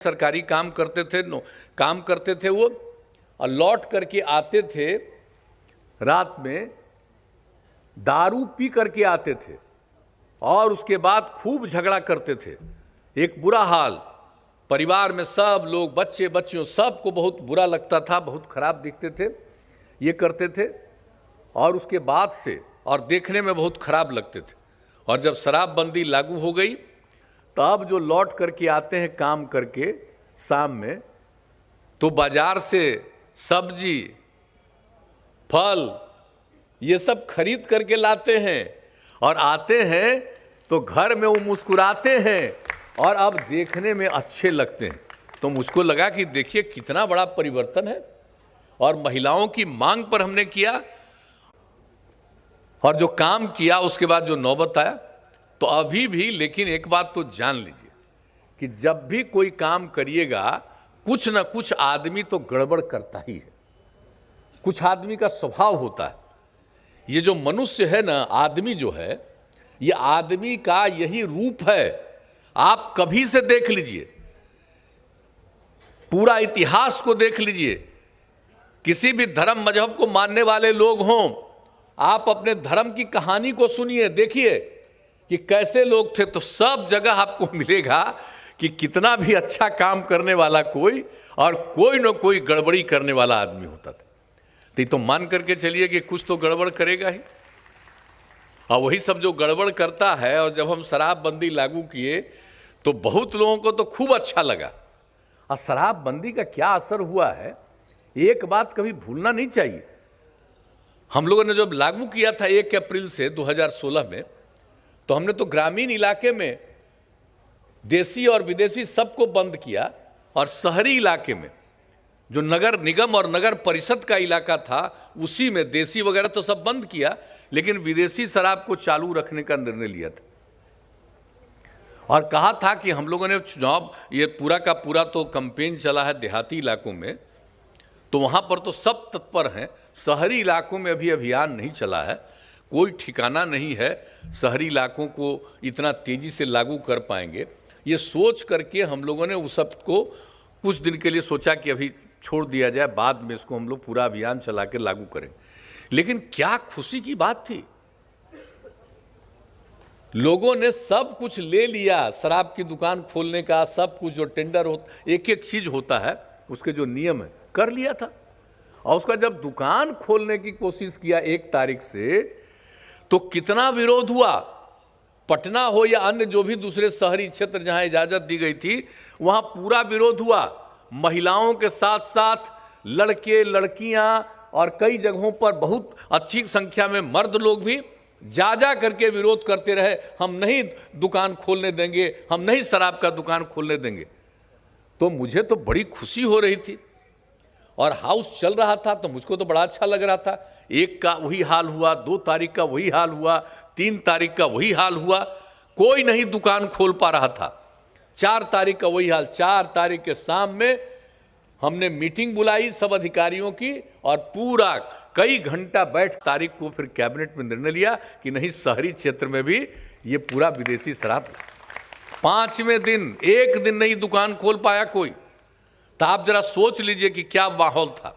सरकारी काम करते थे, काम करते थे वो, और लौट करके आते थे रात में, दारू पी करके आते थे और उसके बाद खूब झगड़ा करते थे। एक बुरा हाल, परिवार में सब लोग, बच्चे बच्चियों सबको बहुत बुरा लगता था, बहुत खराब दिखते थे, ये करते थे। और उसके बाद से और देखने में बहुत खराब लगते थे। और जब शराबबंदी लागू हो गई तब जो लौट करके आते हैं काम करके शाम में, तो बाजार से सब्जी फल ये सब खरीद करके लाते हैं और आते हैं तो घर में वो मुस्कुराते हैं और अब देखने में अच्छे लगते हैं। तो मुझको लगा कि देखिए कितना बड़ा परिवर्तन है। और महिलाओं की मांग पर हमने किया और जो काम किया, उसके बाद जो नौबत आया, तो अभी भी, लेकिन एक बात तो जान लीजिए कि जब भी कोई काम करिएगा कुछ ना कुछ आदमी तो गड़बड़ करता ही है। कुछ आदमी का स्वभाव होता है। ये जो मनुष्य है ना, आदमी जो है, ये आदमी का यही रूप है। आप कभी से देख लीजिए, पूरा इतिहास को देख लीजिए, किसी भी धर्म मजहब को मानने वाले लोग हों, आप अपने धर्म की कहानी को सुनिए, देखिए कि कैसे लोग थे। तो सब जगह आपको मिलेगा कि कितना भी अच्छा काम करने वाला कोई और कोई न कोई गड़बड़ी करने वाला आदमी होता था। तो मान करके चलिए कि कुछ तो गड़बड़ करेगा ही। और वही सब जो गड़बड़ करता है, और जब हम शराबबंदी लागू किए तो बहुत लोगों को तो खूब अच्छा लगा। और शराबबंदी का क्या असर हुआ है, एक बात कभी भूलना नहीं चाहिए। हम लोगों ने जब लागू किया था 1 अप्रैल से 2016 में, तो हमने तो ग्रामीण इलाके में देसी और विदेशी सबको बंद किया, और शहरी इलाके में जो नगर निगम और नगर परिषद का इलाका था, उसी में देसी वगैरह तो सब बंद किया, लेकिन विदेशी शराब को चालू रखने का निर्णय लिया था। और कहा था कि हम लोगों ने चुनाव, ये पूरा का पूरा तो कैंपेन चला है देहाती इलाकों में, तो वहाँ पर तो सब तत्पर हैं। शहरी इलाकों में अभी अभियान नहीं चला है, कोई ठिकाना नहीं है शहरी इलाकों को इतना तेज़ी से लागू कर पाएंगे। ये सोच करके हम लोगों ने उस सब को कुछ दिन के लिए सोचा कि अभी छोड़ दिया जाए, बाद में इसको हम लोग पूरा अभियान चला के लागू करेंगे। लेकिन क्या खुशी की बात थी, लोगों ने सब कुछ ले लिया, शराब की दुकान खोलने का सब कुछ, जो टेंडर होता, एक एक चीज होता है, उसके जो नियम है, कर लिया था। और उसका जब दुकान खोलने की कोशिश किया 1 तारीख से, तो कितना विरोध हुआ। पटना हो या अन्य जो भी दूसरे शहरी क्षेत्र जहां इजाजत दी गई थी, वहां पूरा विरोध हुआ। महिलाओं के साथ साथ लड़के लड़कियां और कई जगहों पर बहुत अच्छी संख्या में मर्द लोग भी जा करके विरोध करते रहे, हम नहीं दुकान खोलने देंगे, हम नहीं शराब का दुकान खोलने देंगे। तो मुझे तो बड़ी खुशी हो रही थी और हाउस चल रहा था, तो मुझको तो बड़ा अच्छा लग रहा था। 1 का वही हाल हुआ, 2 तारीख का वही हाल हुआ, 3 तारीख का वही हाल हुआ, कोई नहीं दुकान खोल पा रहा था। 4 तारीख का वही हाल। 4 तारीख के शाम में हमने मीटिंग बुलाई सब अधिकारियों की, और पूरा कई घंटा बैठ तारीख को फिर कैबिनेट में निर्णय लिया कि नहीं, शहरी क्षेत्र में भी ये पूरा विदेशी शराब। 5वें दिन 1 दिन नहीं दुकान खोल पाया कोई। तो आप जरा सोच लीजिए कि क्या माहौल था।